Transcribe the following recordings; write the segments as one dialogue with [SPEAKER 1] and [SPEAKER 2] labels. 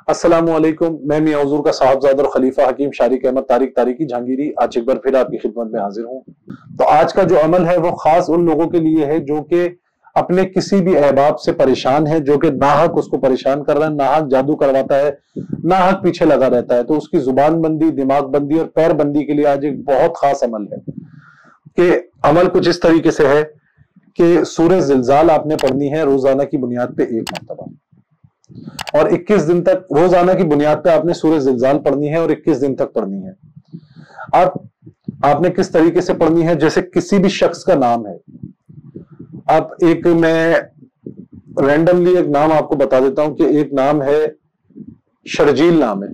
[SPEAKER 1] السلام علیکم، میں میاں حضور کا صاحبزادہ اور خلیفہ حکیم شارق احمد طارق تاریخی جہانگیری آج ایک بار پھر آپ کی خدمت میں حاضر ہوں۔ تو آج کا جو عمل ہے وہ خاص ان لوگوں کے لیے ہے جو کہ اپنے کسی بھی احباب سے پریشان ہے، جو کہ ناحق اس کو پریشان کر رہا ہے، ناحق جادو کرواتا ہے، ناحق پیچھے لگا رہتا ہے، تو اس کی زبان بندی، دماغ بندی اور پیر بندی کے لیے آج ایک بہت خاص عمل ہے کہ عمل کچھ اس طریقے سے ہے کہ سورہ زلزال آپ نے پڑھنی ہے روزانہ کی بنیاد پہ 1 مرتبہ، اور 21 دن تک روزانہ کی بنیاد پہ آپ نے سورہ زلزال پڑھنی ہے اور 21 دن تک پڑھنی ہے۔ آپ نے کس طریقے سے پڑھنی ہے؟ جیسے کسی بھی شخص کا نام ہے، آپ میں رینڈملی ایک نام آپ کو بتا دیتا ہوں کہ ایک نام ہے شرجیل نام ہے،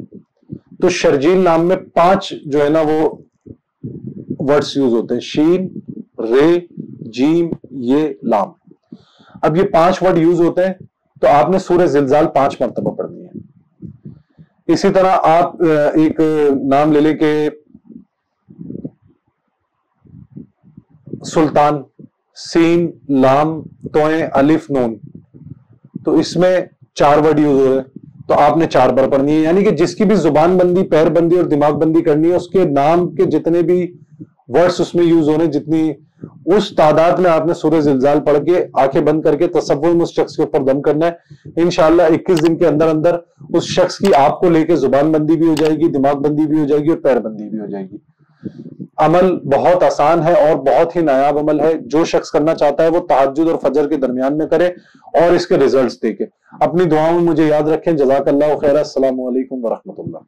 [SPEAKER 1] تو شرجیل نام میں 5 جو ہے نا وہ ورڈز یوز ہوتے ہیں، شین، رے، جیم، یہ، لام۔ اب یہ 5 ورڈ یوز ہوتے ہیں، تو آپ نے سورہ زلزال 5 مرتبہ پڑھنی ہے۔ اسی طرح آپ ایک نام لے لیں کہ سلطان، سین، لام، توئیں، الف، نون، تو اس میں 4 ورڈ یوز ہو رہے ہیں، تو آپ نے 4 بار پڑھنی ہے۔ یعنی کہ جس کی بھی زبان بندی، پیر بندی اور دماغ بندی کرنی ہے، اس کے نام کے جتنے بھی ورڈز اس میں یوز ہونے، جتنی اس تعداد میں آپ نے سورہ زلزال پڑھ کے آنکھیں بند کر کے تصور میں اس شخص کے اوپر دم کرنا ہے۔ انشاءاللہ 21 دن کے اندر اندر اس شخص کی آپ کو لے کے زبان بندی بھی ہو جائے گی، دماغ بندی بھی ہو جائے گی اور پیر بندی بھی ہو جائے گی۔ عمل بہت آسان ہے اور بہت ہی نایاب عمل ہے، جو شخص کرنا چاہتا ہے وہ تہجد اور فجر کے درمیان میں کرے اور اس کے ریزلٹس دیکھے۔ اپنی دعاؤں میں مجھے یاد رکھیں۔ جزاک اللہ خیر۔ السلام علیکم ورحمۃ اللہ۔